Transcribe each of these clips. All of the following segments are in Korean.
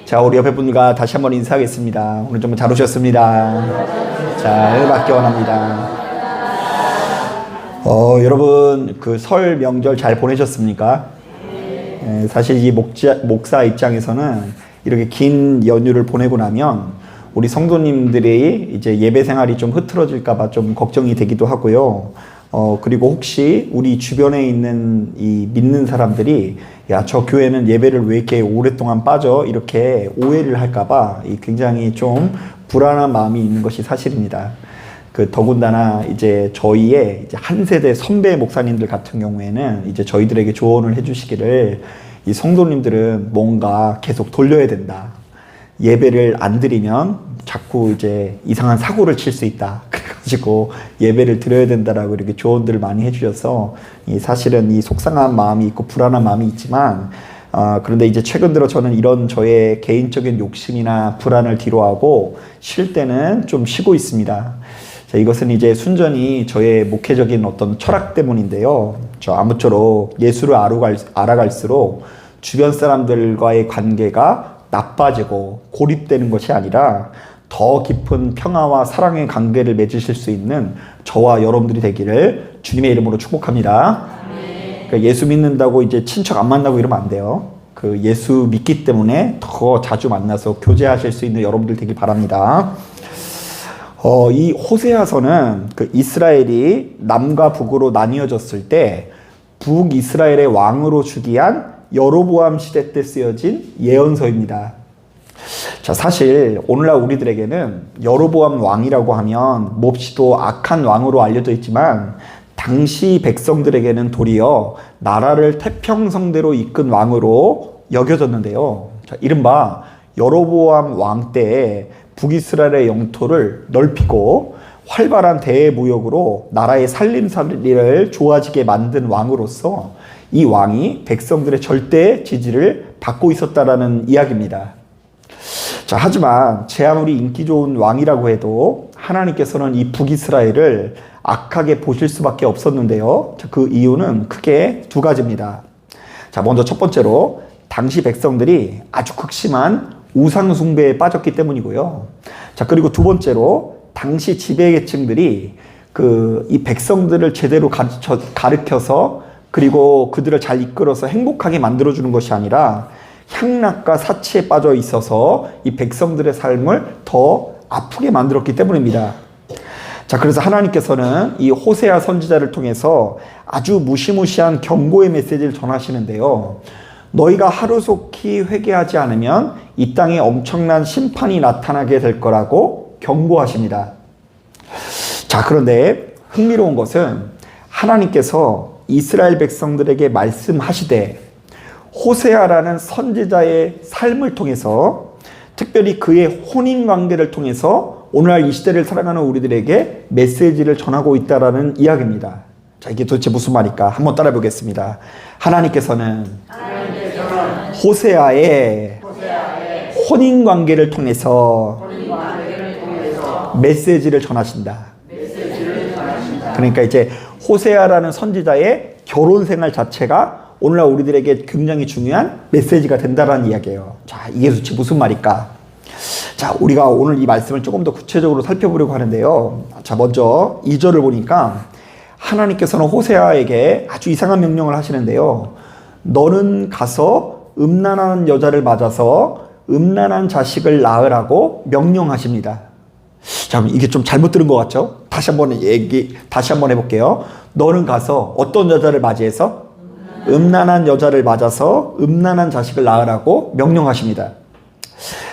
자, 우리 옆에 분과 다시 한번 인사하겠습니다. 오늘 좀 잘 오셨습니다. 자, 은혜받기 원합니다. 여러분, 그 설 명절 잘 보내셨습니까? 사실 이 목사 입장에서는 이렇게 긴 연휴를 보내고 나면 우리 성도님들의 이제 예배 생활이 좀 흐트러질까봐 좀 걱정이 되기도 하고요. 그리고 혹시 우리 주변에 있는 이 믿는 사람들이 야, 저 교회는 예배를 왜 이렇게 오랫동안 빠져? 이렇게 오해를 할까봐 굉장히 좀 불안한 마음이 있는 것이 사실입니다. 더군다나 이제 저희의 이제 한 세대 선배 목사님들 같은 경우에는 이제 저희들에게 조언을 해주시기를 이 성도님들은 뭔가 계속 돌려야 된다. 예배를 안 드리면 자꾸 이제 이상한 사고를 칠 수 있다. 그래가지고 예배를 드려야 된다라고 이렇게 조언들을 많이 해주셔서 사실은 이 속상한 마음이 있고 불안한 마음이 있지만 그런데 이제 최근 들어 저는 이런 저의 개인적인 욕심이나 불안을 뒤로하고 쉴 때는 좀 쉬고 있습니다. 자, 이것은 이제 순전히 저의 목회적인 어떤 철학 때문인데요. 저 아무쪼록 예수를 알아갈수록 주변 사람들과의 관계가 나빠지고 고립되는 것이 아니라 더 깊은 평화와 사랑의 관계를 맺으실 수 있는 저와 여러분들이 되기를 주님의 이름으로 축복합니다. 그러니까 예수 믿는다고 이제 친척 안 만나고 이러면 안 돼요. 예수 믿기 때문에 더 자주 만나서 교제하실 수 있는 여러분들 되길 바랍니다. 이 호세아서는 이스라엘이 남과 북으로 나뉘어졌을 때 북이스라엘의 왕으로 즉위한 여로보암 시대 때 쓰여진 예언서입니다. 자, 사실 오늘날 우리들에게는 여로보암 왕이라고 하면 몹시도 악한 왕으로 알려져 있지만 당시 백성들에게는 도리어 나라를 태평성대로 이끈 왕으로 여겨졌는데요. 자, 이른바 여로보암 왕 때에 북이스라엘의 영토를 넓히고 활발한 대무역으로 나라의 살림살이를 좋아지게 만든 왕으로서 이 왕이 백성들의 절대 지지를 받고 있었다라는 이야기입니다. 자, 하지만 제 아무리 인기 좋은 왕이라고 해도 하나님께서는 이 북이스라엘을 악하게 보실 수밖에 없었는데요. 자, 그 이유는 크게 두 가지입니다. 자, 먼저 첫 번째로 당시 백성들이 아주 극심한 우상 숭배에 빠졌기 때문이고요. 자, 그리고 두 번째로 당시 지배계층들이 이 백성들을 제대로 가르쳐서 그리고 그들을 잘 이끌어서 행복하게 만들어주는 것이 아니라 향락과 사치에 빠져 있어서 이 백성들의 삶을 더 아프게 만들었기 때문입니다. 자, 그래서 하나님께서는 이 호세아 선지자를 통해서 아주 무시무시한 경고의 메시지를 전하시는데요. 너희가 하루속히 회개하지 않으면 이 땅에 엄청난 심판이 나타나게 될 거라고 경고하십니다. 자, 그런데 흥미로운 것은 하나님께서 이스라엘 백성들에게 말씀하시되 호세아라는 선지자의 삶을 통해서 특별히 그의 혼인관계를 통해서 오늘날 이 시대를 살아가는 우리들에게 메시지를 전하고 있다는 이야기입니다. 자, 이게 도대체 무슨 말일까? 한번 따라 보겠습니다. 하나님께서는 호세아의 혼인관계를 통해서 메시지를 전하신다. 그러니까 이제 호세아라는 선지자의 결혼 생활 자체가 오늘날 우리들에게 굉장히 중요한 메시지가 된다는 이야기예요. 자, 이게 도대체 무슨 말일까? 자, 우리가 오늘 이 말씀을 조금 더 구체적으로 살펴보려고 하는데요. 자, 먼저 2절을 보니까 하나님께서는 호세아에게 아주 이상한 명령을 하시는데요. 너는 가서 음란한 여자를 맞아서 음란한 자식을 낳으라고 명령하십니다. 자, 이게 좀 잘못 들은 것 같죠? 다시 한번 해볼게요. 너는 가서 어떤 여자를 맞이해서 음란한 여자를 맞아서 음란한 자식을 낳으라고 명령하십니다.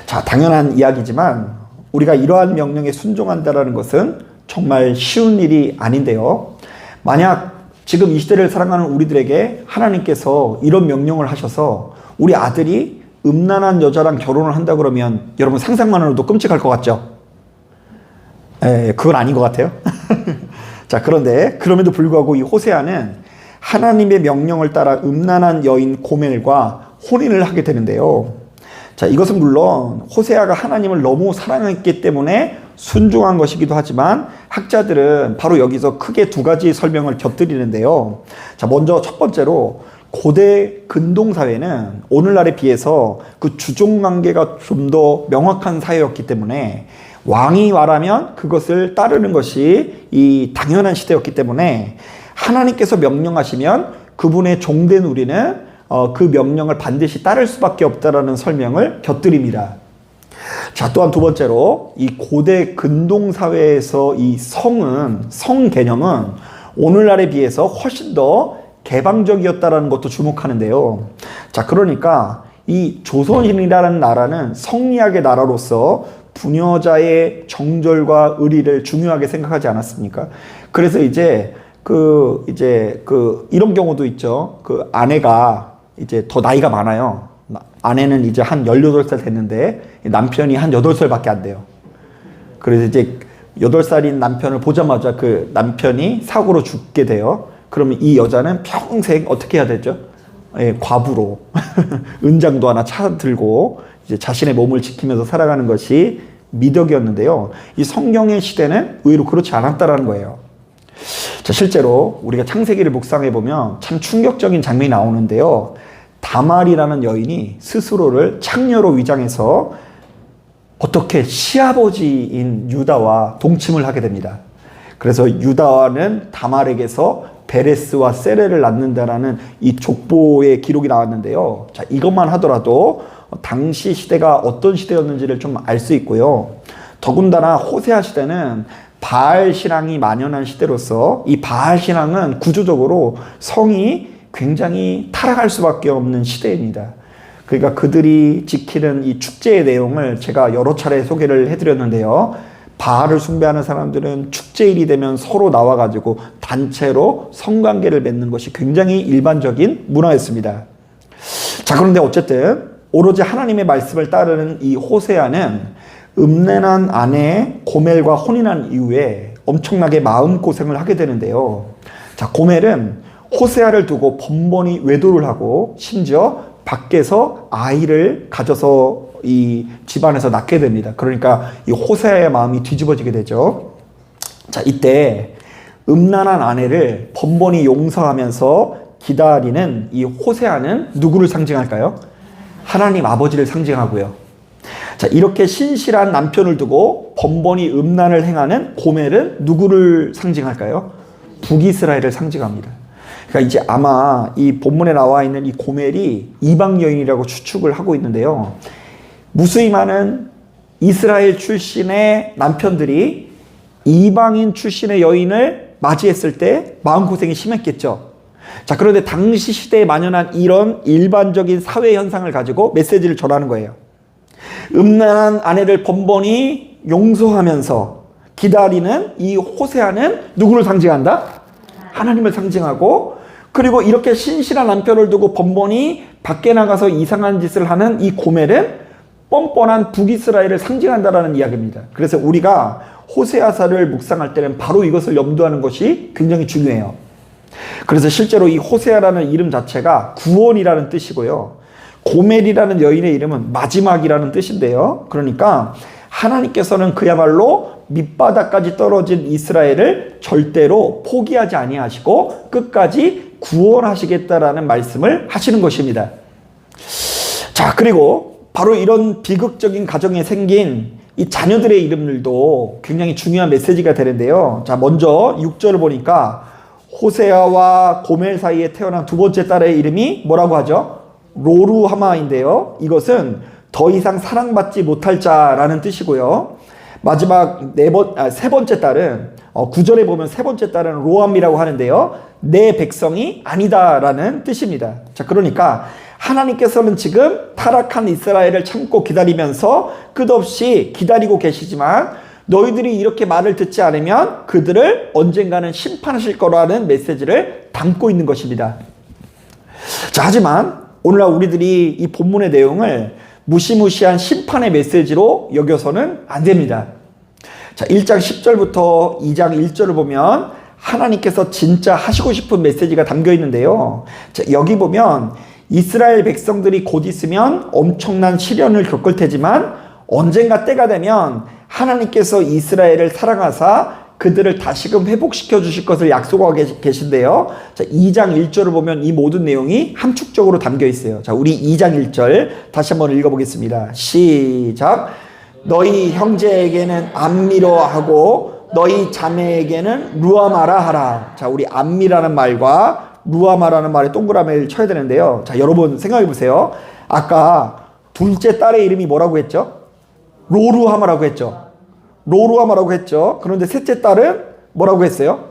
자, 당연한 이야기지만 우리가 이러한 명령에 순종한다는 것은 정말 쉬운 일이 아닌데요. 만약 지금 이 시대를 살아가는 우리들에게 하나님께서 이런 명령을 하셔서 우리 아들이 음란한 여자랑 결혼을 한다 그러면 여러분 상상만 해도 끔찍할 것 같죠? 그건 아닌 것 같아요. 자, 그런데 그럼에도 불구하고 이 호세아는 하나님의 명령을 따라 음란한 여인 고멜과 혼인을 하게 되는데요. 자, 이것은 물론 호세아가 하나님을 너무 사랑했기 때문에 순종한 것이기도 하지만 학자들은 바로 여기서 크게 두 가지 설명을 곁들이는데요. 자, 먼저 첫 번째로 고대 근동 사회는 오늘날에 비해서 그 주종 관계가 좀 더 명확한 사회였기 때문에 왕이 말하면 그것을 따르는 것이 이 당연한 시대였기 때문에 하나님께서 명령하시면 그분의 종된 우리는 그 명령을 반드시 따를 수밖에 없다라는 설명을 곁들입니다. 자, 또한 두 번째로 이 고대 근동 사회에서 이 성 개념은 오늘날에 비해서 훨씬 더 개방적이었다라는 것도 주목하는데요. 자, 그러니까 이 조선이라는 나라는 성리학의 나라로서 부녀자의 정절과 의리를 중요하게 생각하지 않았습니까? 그래서 이런 경우도 있죠. 그 아내가 이제 더 나이가 많아요. 아내는 이제 한 18살 됐는데 남편이 한 8살밖에 안 돼요. 그래서 이제 8살인 남편을 보자마자 그 남편이 사고로 죽게 돼요. 그러면 이 여자는 평생 어떻게 해야 되죠? 예, 과부로 은장도 하나 차 들고 이제 자신의 몸을 지키면서 살아가는 것이 미덕이었는데요. 이 성경의 시대는 의외로 그렇지 않았다라는 거예요. 자, 실제로 우리가 창세기를 묵상해 보면 참 충격적인 장면이 나오는데요. 다말이라는 여인이 스스로를 창녀로 위장해서 어떻게 시아버지인 유다와 동침을 하게 됩니다. 그래서 유다는 다말에게서 베레스와 세레를 낳는다라는 이 족보의 기록이 나왔는데요. 자, 이것만 하더라도 당시 시대가 어떤 시대였는지를 좀 알 수 있고요. 더군다나 호세아 시대는 바알 신앙이 만연한 시대로서 이 바알 신앙은 구조적으로 성이 굉장히 타락할 수밖에 없는 시대입니다. 그러니까 그들이 지키는 이 축제의 내용을 제가 여러 차례 소개를 해드렸는데요. 바알을 숭배하는 사람들은 축제일이 되면 서로 나와가지고 단체로 성관계를 맺는 것이 굉장히 일반적인 문화였습니다. 자, 그런데 어쨌든 오로지 하나님의 말씀을 따르는 이 호세아는 음란한 아내 고멜과 혼인한 이후에 엄청나게 마음고생을 하게 되는데요. 자, 고멜은 호세아를 두고 번번이 외도를 하고 심지어 밖에서 아이를 가져서 이 집안에서 낳게 됩니다. 그러니까 이 호세아의 마음이 뒤집어지게 되죠. 자, 이때 음란한 아내를 번번이 용서하면서 기다리는 이 호세아는 누구를 상징할까요? 하나님 아버지를 상징하고요. 자, 이렇게 신실한 남편을 두고 번번이 음란을 행하는 고멜은 누구를 상징할까요? 북이스라엘을 상징합니다. 그러니까 이제 아마 이 본문에 나와 있는 이 고멜이 이방 여인이라고 추측을 하고 있는데요. 무수히 많은 이스라엘 출신의 남편들이 이방인 출신의 여인을 맞이했을 때 마음고생이 심했겠죠. 자, 그런데 당시 시대에 만연한 이런 일반적인 사회 현상을 가지고 메시지를 전하는 거예요. 음란한 아내를 번번이 용서하면서 기다리는 이 호세아는 누구를 상징한다? 하나님을 상징하고, 그리고 이렇게 신실한 남편을 두고 번번이 밖에 나가서 이상한 짓을 하는 이 고멜은 뻔뻔한 북이스라엘을 상징한다라는 이야기입니다. 그래서 우리가 호세아서를 묵상할 때는 바로 이것을 염두하는 것이 굉장히 중요해요. 그래서 실제로 이 호세아라는 이름 자체가 구원이라는 뜻이고요. 고멜이라는 여인의 이름은 마지막이라는 뜻인데요. 그러니까 하나님께서는 그야말로 밑바닥까지 떨어진 이스라엘을 절대로 포기하지 아니하시고 끝까지 구원하시겠다라는 말씀을 하시는 것입니다. 자, 그리고 바로 이런 비극적인 가정에 생긴 이 자녀들의 이름들도 굉장히 중요한 메시지가 되는데요. 자, 먼저 6절을 보니까 호세아와 고멜 사이에 태어난 두 번째 딸의 이름이 뭐라고 하죠? 로루하마인데요. 이것은 더 이상 사랑받지 못할 자라는 뜻이고요. 마지막 세 번째 딸은 9절에 보면 세 번째 딸은 로암이라고 하는데요. 내 백성이 아니다라는 뜻입니다. 자, 그러니까 하나님께서는 지금 타락한 이스라엘을 참고 기다리면서 끝없이 기다리고 계시지만 너희들이 이렇게 말을 듣지 않으면 그들을 언젠가는 심판하실 거라는 메시지를 담고 있는 것입니다. 자, 하지만 오늘날 우리들이 이 본문의 내용을 무시무시한 심판의 메시지로 여겨서는 안 됩니다. 자, 1장 10절부터 2장 1절을 보면 하나님께서 진짜 하시고 싶은 메시지가 담겨 있는데요. 자, 여기 보면 이스라엘 백성들이 곧 있으면 엄청난 시련을 겪을 테지만 언젠가 때가 되면 하나님께서 이스라엘을 사랑하사 그들을 다시금 회복시켜 주실 것을 약속하고 계신데요. 자, 2장 1절을 보면 이 모든 내용이 함축적으로 담겨 있어요. 자, 우리 2장 1절 다시 한번 읽어보겠습니다. 시작. 너희 형제에게는 암미로 하고 너희 자매에게는 루아마라 하라. 자, 우리 암미라는 말과 루아마라는 말에 동그라미를 쳐야 되는데요. 자, 여러분 생각해 보세요. 아까 둘째 딸의 이름이 뭐라고 했죠? 로루하마라고 했죠. 로루하마라고 했죠. 그런데 셋째 딸은 뭐라고 했어요?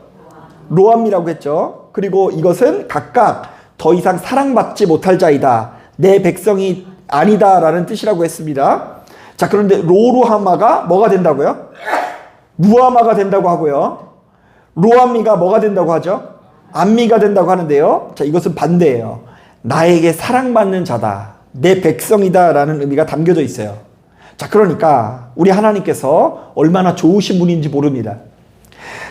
로암이라고 했죠. 그리고 이것은 각각 더 이상 사랑받지 못할 자이다. 내 백성이 아니다 라는 뜻이라고 했습니다. 자, 그런데 로루하마가 뭐가 된다고요? 루아마가 된다고 하고요. 로암미가 뭐가 된다고 하죠? 암미가 된다고 하는데요. 자, 이것은 반대예요. 나에게 사랑받는 자다. 내 백성이다 라는 의미가 담겨져 있어요. 자, 그러니까 우리 하나님께서 얼마나 좋으신 분인지 모릅니다.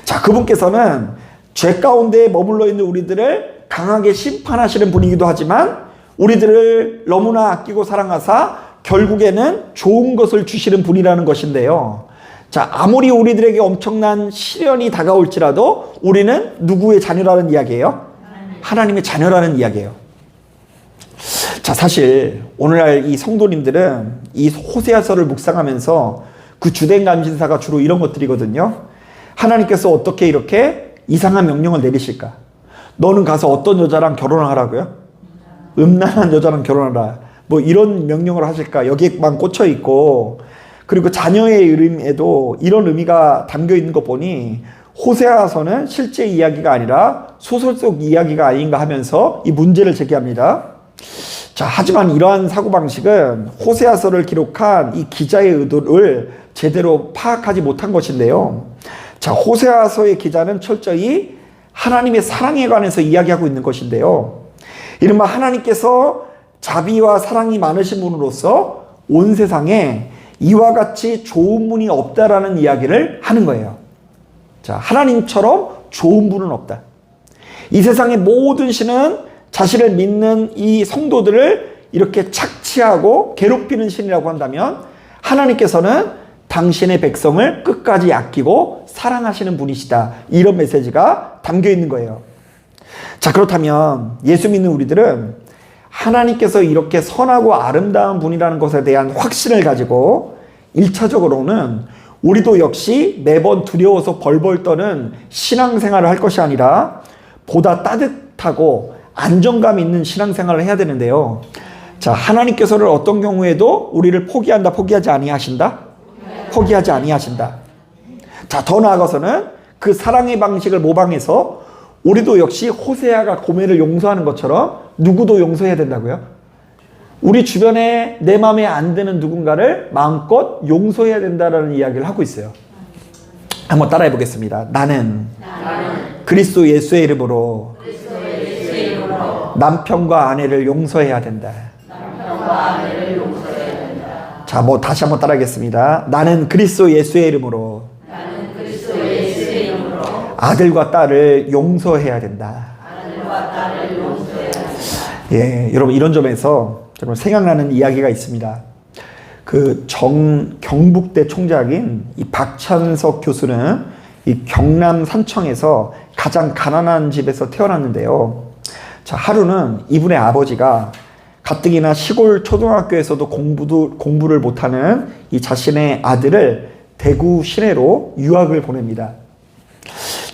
자, 그분께서는 죄 가운데 머물러 있는 우리들을 강하게 심판하시는 분이기도 하지만 우리들을 너무나 아끼고 사랑하사 결국에는 좋은 것을 주시는 분이라는 것인데요. 자, 아무리 우리들에게 엄청난 시련이 다가올지라도 우리는 누구의 자녀라는 이야기예요? 하나님의 자녀라는 이야기예요. 자, 사실 오늘날 이 성도님들은 이 호세아서를 묵상하면서 그 주된 감신사가 주로 이런 것들이거든요. 하나님께서 어떻게 이렇게 이상한 명령을 내리실까? 너는 가서 어떤 여자랑 결혼을 하라고요? 음란한 여자랑 결혼하라. 뭐 이런 명령을 하실까? 여기에만 꽂혀 있고, 그리고 자녀의 이름에도 이런 의미가 담겨 있는 거 보니 호세아서는 실제 이야기가 아니라 소설 속 이야기가 아닌가 하면서 이 문제를 제기합니다. 자, 하지만 이러한 사고방식은 호세아서를 기록한 이 기자의 의도를 제대로 파악하지 못한 것인데요. 자, 호세아서의 기자는 철저히 하나님의 사랑에 관해서 이야기하고 있는 것인데요. 이른바 하나님께서 자비와 사랑이 많으신 분으로서 온 세상에 이와 같이 좋은 분이 없다라는 이야기를 하는 거예요. 자, 하나님처럼 좋은 분은 없다. 이 세상의 모든 신은 자신을 믿는 이 성도들을 이렇게 착취하고 괴롭히는 신이라고 한다면 하나님께서는 당신의 백성을 끝까지 아끼고 사랑하시는 분이시다. 이런 메시지가 담겨 있는 거예요. 자, 그렇다면 예수 믿는 우리들은 하나님께서 이렇게 선하고 아름다운 분이라는 것에 대한 확신을 가지고 1차적으로는 우리도 역시 매번 두려워서 벌벌 떠는 신앙생활을 할 것이 아니라 보다 따뜻하고 안정감 있는 신앙생활을 해야 되는데요. 자, 하나님께서는 어떤 경우에도 우리를 포기하지 아니하신다? 포기하지 아니하신다. 자, 더 나아가서는 그 사랑의 방식을 모방해서 우리도 역시 호세아가 고멜을 용서하는 것처럼 누구도 용서해야 된다고요? 우리 주변에 내 마음에 안 드는 누군가를 마음껏 용서해야 된다는 이야기를 하고 있어요. 한번 따라해 보겠습니다. 나는 그리스도 예수의 이름으로 남편과 아내를 용서해야 된다. 자, 뭐 다시 한번 따라하겠습니다. 나는 그리스도 예수의 이름으로 아들과 딸을 용서해야 된다. 예, 여러분 이런 점에서 여러분 생각나는 이야기가 있습니다. 그 경북대 총장인 이 박찬석 교수는 이 경남 산청에서 가장 가난한 집에서 태어났는데요. 자, 하루는 이분의 아버지가 가뜩이나 시골 초등학교에서도 공부를 못하는 이 자신의 아들을 대구 시내로 유학을 보냅니다.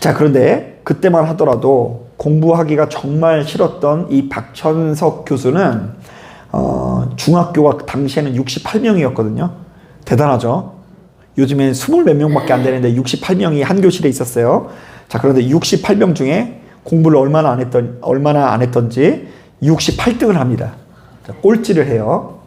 자, 그런데 그때만 하더라도 공부하기가 정말 싫었던 이 박천석 교수는 중학교가 당시에는 68명이었거든요. 대단하죠. 요즘엔 20몇 명밖에 안 되는데 68명이 한 교실에 있었어요. 자, 그런데 68명 중에 공부를 얼마나 안 했던지 68등을 합니다. 자, 꼴찌를 해요.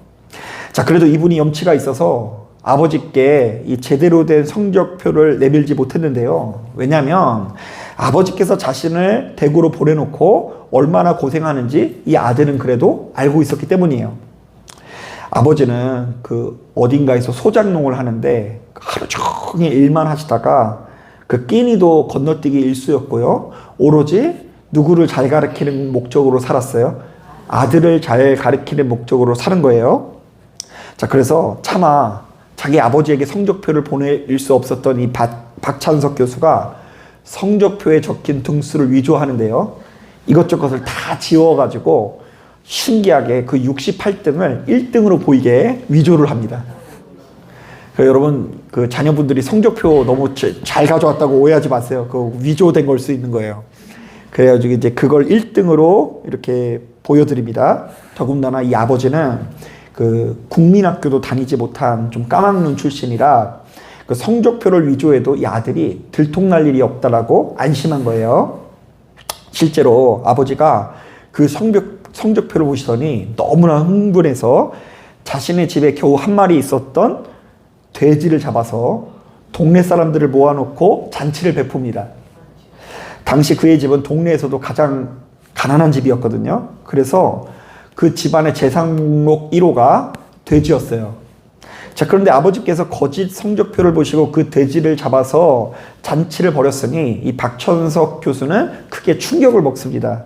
자, 그래도 이분이 염치가 있어서 아버지께 이 제대로 된 성적표를 내밀지 못했는데요. 왜냐하면 아버지께서 자신을 대구로 보내놓고 얼마나 고생하는지 이 아들은 그래도 알고 있었기 때문이에요. 아버지는 그 어딘가에서 소장농을 하는데 하루 종일 일만 하시다가 그 끼니도 건너뛰기 일수였고요. 오로지 누구를 잘 가르치는 목적으로 살았어요. 아들을 잘 가르치는 목적으로 사는 거예요. 자, 그래서 차마 자기 아버지에게 성적표를 보낼 수 없었던 이 박찬석 교수가 성적표에 적힌 등수를 위조하는데요. 이것저것을 다 지워가지고 신기하게 그 68등을 1등으로 보이게 위조를 합니다. 여러분 그 자녀분들이 성적표 너무 잘 가져왔다고 오해하지 마세요. 그 위조된 걸 수 있는 거예요. 그래가지고 이제 그걸 1등으로 이렇게 보여드립니다. 더군다나 이 아버지는 그 국민학교도 다니지 못한 좀 까막눈 출신이라 그 성적표를 위조해도 이 아들이 들통날 일이 없다라고 안심한 거예요. 실제로 아버지가 그 성적표를 보시더니 너무나 흥분해서 자신의 집에 겨우 한 마리 있었던 돼지를 잡아서 동네 사람들을 모아놓고 잔치를 베풉니다. 당시 그의 집은 동네에서도 가장 가난한 집이었거든요. 그래서 그 집안의 재산 목록 1호가 돼지였어요. 자, 그런데 아버지께서 거짓 성적표를 보시고 그 돼지를 잡아서 잔치를 벌였으니 이 박천석 교수는 크게 충격을 먹습니다.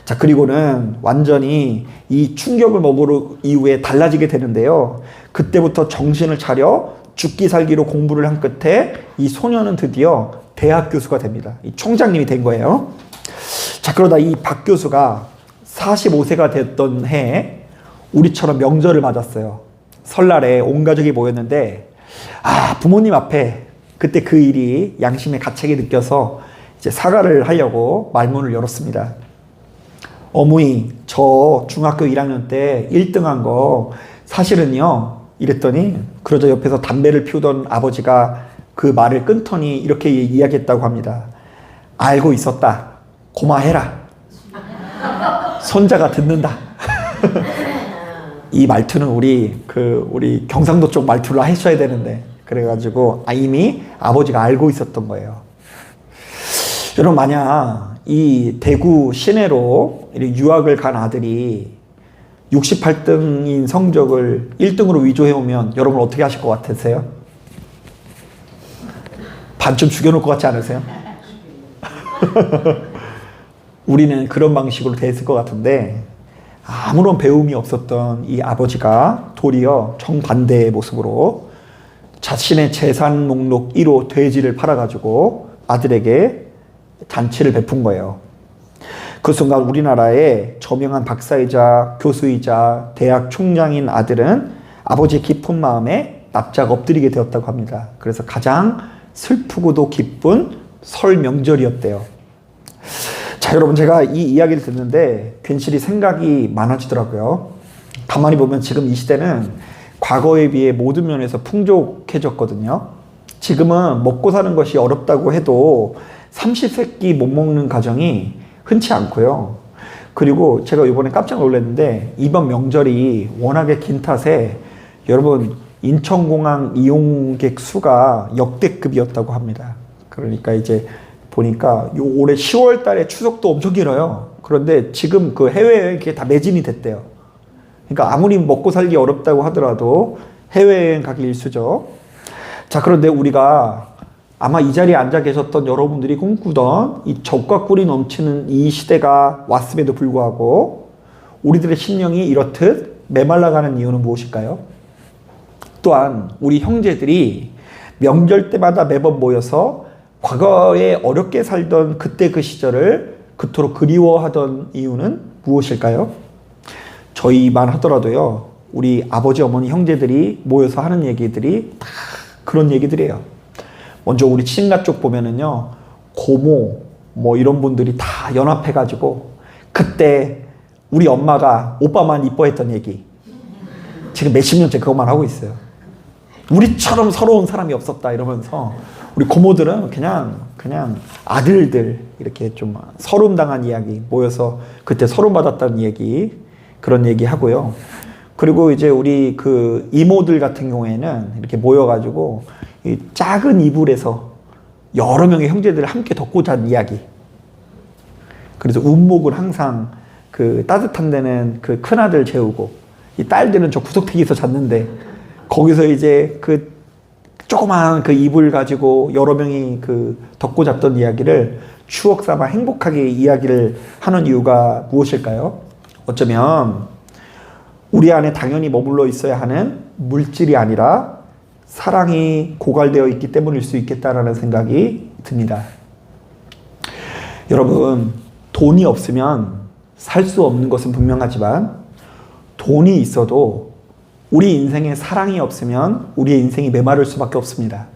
자, 그리고는 완전히 이 충격을 먹은 이후에 달라지게 되는데요. 그때부터 정신을 차려 죽기 살기로 공부를 한 끝에 이 소년은 드디어 대학 교수가 됩니다. 이 총장님이 된 거예요. 자, 그러다 이 박 교수가 45세가 됐던 해에 우리처럼 명절을 맞았어요. 설날에 온 가족이 모였는데 부모님 앞에 그때 그 일이 양심의 가책이 느껴서 이제 사과를 하려고 말문을 열었습니다. 어머니, 저 중학교 1학년 때 1등한 거 사실은요, 이랬더니 그러자 옆에서 담배를 피우던 아버지가 그 말을 끊더니 이렇게 이야기했다고 합니다. 알고 있었다. 고마해라. 손자가 듣는다. 이 말투는 우리 경상도 쪽 말투로 하셔야 되는데, 그래가지고 이미 아버지가 알고 있었던 거예요. 여러분, 만약 이 대구 시내로 유학을 간 아들이 68등인 성적을 1등으로 위조해오면 여러분 어떻게 하실 것 같으세요? 반쯤 죽여놓을 것 같지 않으세요? 우리는 그런 방식으로 됐을 것 같은데, 아무런 배움이 없었던 이 아버지가 도리어 정반대의 모습으로 자신의 재산 목록 1호 돼지를 팔아가지고 아들에게 잔치를 베푼 거예요. 그 순간 우리나라의 저명한 박사이자 교수이자 대학 총장인 아들은 아버지의 깊은 마음에 납작 엎드리게 되었다고 합니다. 그래서 가장 슬프고도 기쁜 설 명절이었대요. 자, 여러분, 제가 이 이야기를 듣는데 괜시리 생각이 많아지더라고요. 가만히 보면 지금 이 시대는 과거에 비해 모든 면에서 풍족해졌거든요. 지금은 먹고 사는 것이 어렵다고 해도 30세끼 못 먹는 가정이 흔치 않고요. 그리고 제가 이번에 깜짝 놀랐는데 이번 명절이 워낙에 긴 탓에 여러분 인천공항 이용객 수가 역대급이었다고 합니다. 그러니까 이제 보니까 올해 10월 달에 추석도 엄청 길어요. 그런데 지금 그 해외여행 그게 다 매진이 됐대요. 그러니까 아무리 먹고 살기 어렵다고 하더라도 해외여행 가기 일쑤죠. 자, 그런데 우리가 아마 이 자리에 앉아 계셨던 여러분들이 꿈꾸던 이 적과 꿀이 넘치는 이 시대가 왔음에도 불구하고 우리들의 심령이 이렇듯 메말라가는 이유는 무엇일까요? 또한 우리 형제들이 명절 때마다 매번 모여서 과거에 어렵게 살던 그때 그 시절을 그토록 그리워하던 이유는 무엇일까요? 저희만 하더라도요, 우리 아버지, 어머니, 형제들이 모여서 하는 얘기들이 다 그런 얘기들이에요. 먼저 우리 친가 쪽 보면은요, 고모, 뭐 이런 분들이 다 연합해가지고 그때 우리 엄마가 오빠만 이뻐했던 얘기. 지금 몇십 년째 그것만 하고 있어요. 우리처럼 서러운 사람이 없었다 이러면서 우리 고모들은 그냥 아들들 이렇게 좀 서름 당한 이야기 모여서 그때 서름 받았다는 얘기, 그런 얘기 하고요. 그리고 이제 우리 그 이모들 같은 경우에는 이렇게 모여가지고 이 작은 이불에서 여러 명의 형제들을 함께 덮고 잔 이야기. 그래서 운목을 항상 그 따뜻한 데는 그 큰아들 재우고 이 딸들은 저 구석탱이에서 잤는데 거기서 이제 그 조그만 그 이불 가지고 여러 명이 그 덮고 잤던 이야기를 추억 삼아 행복하게 이야기를 하는 이유가 무엇일까요? 어쩌면 우리 안에 당연히 머물러 있어야 하는 물질이 아니라 사랑이 고갈되어 있기 때문일 수 있겠다라는 생각이 듭니다. 여러분, 돈이 없으면 살 수 없는 것은 분명하지만 돈이 있어도 우리 인생에 사랑이 없으면 우리의 인생이 메마를 수밖에 없습니다.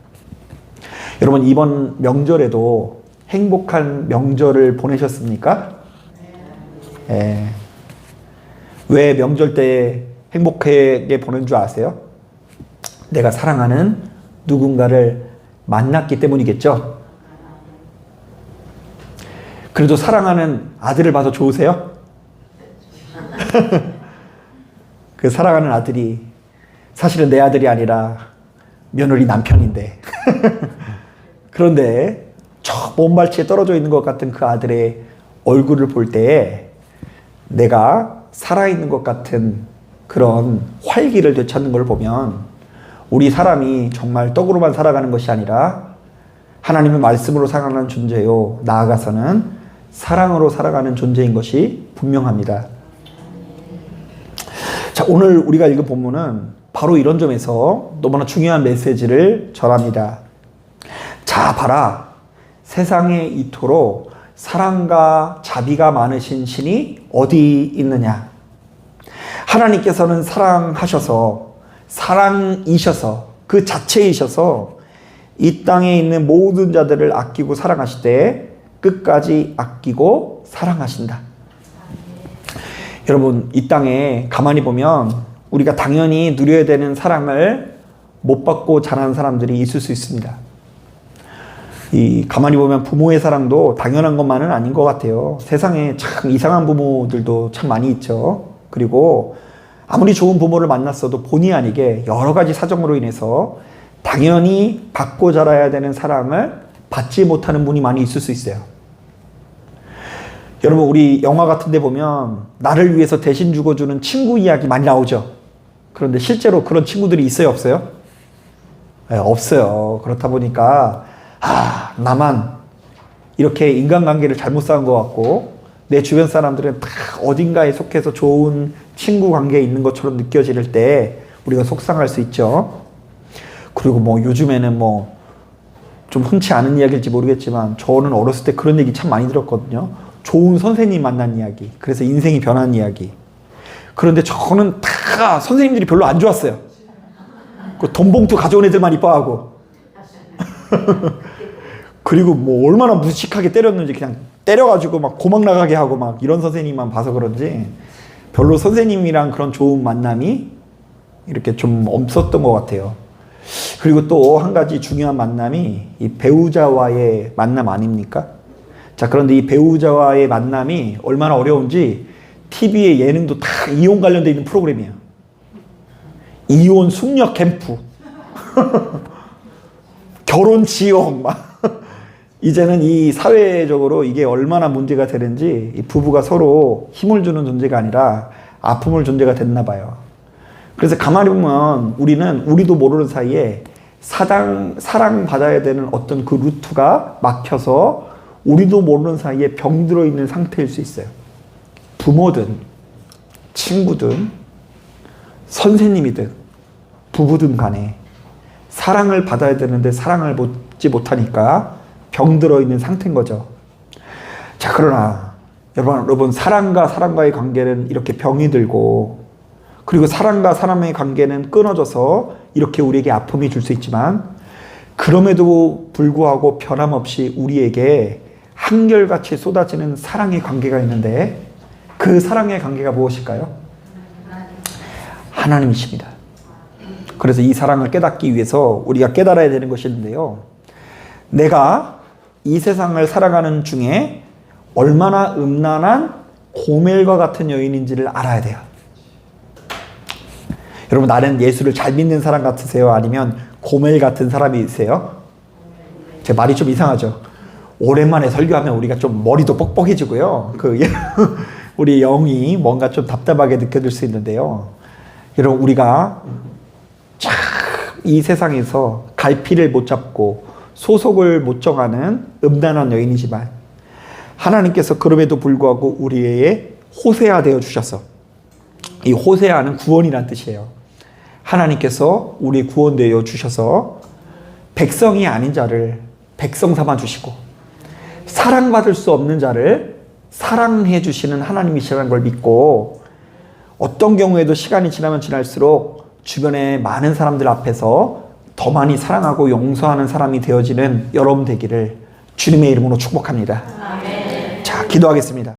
여러분, 이번 명절에도 행복한 명절을 보내셨습니까? 네. 왜 명절 때 행복하게 보낸 줄 아세요? 내가 사랑하는 누군가를 만났기 때문이겠죠? 그래도 사랑하는 아들을 봐서 좋으세요? 그 사랑하는 아들이 사실은 내 아들이 아니라 며느리 남편인데 그런데 저 먼 발치에 떨어져 있는 것 같은 그 아들의 얼굴을 볼 때에 내가 살아있는 것 같은 그런 활기를 되찾는 걸 보면 우리 사람이 정말 떡으로만 살아가는 것이 아니라 하나님의 말씀으로 살아가는 존재요, 나아가서는 사랑으로 살아가는 존재인 것이 분명합니다. 자, 오늘 우리가 읽은 본문은 바로 이런 점에서 너무나 중요한 메시지를 전합니다. 자, 봐라. 세상에 이토록 사랑과 자비가 많으신 신이 어디 있느냐? 하나님께서는 사랑하셔서, 사랑이셔서, 그 자체이셔서 이 땅에 있는 모든 자들을 아끼고 사랑하시되 끝까지 아끼고 사랑하신다. 여러분, 이 땅에 가만히 보면 우리가 당연히 누려야 되는 사랑을 못 받고 자란 사람들이 있을 수 있습니다. 가만히 보면 부모의 사랑도 당연한 것만은 아닌 것 같아요. 세상에 참 이상한 부모들도 참 많이 있죠. 그리고 아무리 좋은 부모를 만났어도 본의 아니게 여러 가지 사정으로 인해서 당연히 받고 자라야 되는 사랑을 받지 못하는 분이 많이 있을 수 있어요. 여러분, 우리 영화 같은 데 보면 나를 위해서 대신 죽어주는 친구 이야기 많이 나오죠. 그런데 실제로 그런 친구들이 있어요, 없어요? 네, 없어요. 그렇다 보니까 나만 이렇게 인간관계를 잘못 쌓은 것 같고 내 주변 사람들은 다 어딘가에 속해서 좋은 친구 관계에 있는 것처럼 느껴질 때 우리가 속상할 수 있죠. 그리고 뭐 요즘에는 뭐 좀 흔치 않은 이야기일지 모르겠지만 저는 어렸을 때 그런 얘기 참 많이 들었거든요. 좋은 선생님 만난 이야기, 그래서 인생이 변한 이야기. 그런데 저는 다 선생님들이 별로 안 좋았어요. 그 돈봉투 가져온 애들만 이뻐하고 그리고 뭐 얼마나 무식하게 때렸는지 그냥 때려가지고 막 고막 나가게 하고 막 이런 선생님만 봐서 그런지 별로 선생님이랑 그런 좋은 만남이 이렇게 좀 없었던 것 같아요. 그리고 또 한 가지 중요한 만남이 이 배우자와의 만남 아닙니까? 자, 그런데 이 배우자와의 만남이 얼마나 어려운지 TV의 예능도 다 이혼 관련돼 있는 프로그램이에요. 이혼 숙녀 캠프 결혼 지옥 막 이제는 이 사회적으로 이게 얼마나 문제가 되는지 이 부부가 서로 힘을 주는 존재가 아니라 아픔을 존재가 됐나 봐요. 그래서 가만히 보면 우리도 모르는 사이에 사랑받아야 되는 어떤 그 루트가 막혀서 우리도 모르는 사이에 병들어 있는 상태일 수 있어요. 부모든 친구든 선생님이든 부부든 간에 사랑을 받아야 되는데 사랑을 받지 못하니까 병들어 있는 상태인 거죠. 자, 그러나 여러분, 사랑과 사람과의 관계는 이렇게 병이 들고, 그리고 사람과 사람의 관계는 끊어져서 이렇게 우리에게 아픔이 줄 수 있지만, 그럼에도 불구하고 변함없이 우리에게 한결같이 쏟아지는 사랑의 관계가 있는데, 그 사랑의 관계가 무엇일까요? 하나님이십니다. 그래서 이 사랑을 깨닫기 위해서 우리가 깨달아야 되는 것이 있는데요. 내가 이 세상을 살아가는 중에 얼마나 음란한 고멜과 같은 여인인지를 알아야 돼요. 여러분, 나는 예수를 잘 믿는 사람 같으세요? 아니면 고멜 같은 사람이세요? 제 말이 좀 이상하죠? 오랜만에 설교하면 우리가 좀 머리도 뻑뻑해지고요. 우리 영이 뭔가 좀 답답하게 느껴질 수 있는데요. 여러분, 우리가 참 이 세상에서 갈피를 못 잡고 소속을 못 정하는 음란한 여인이지만 하나님께서 그럼에도 불구하고 우리의 호세아 되어 주셔서, 이 호세아는 구원이란 뜻이에요. 하나님께서 우리 구원되어 주셔서 백성이 아닌 자를 백성 삼아 주시고 사랑받을 수 없는 자를 사랑해 주시는 하나님이시라는 걸 믿고 어떤 경우에도 시간이 지나면 지날수록 주변의 많은 사람들 앞에서 더 많이 사랑하고 용서하는 사람이 되어지는 여러분 되기를 주님의 이름으로 축복합니다. 아멘. 자, 기도하겠습니다.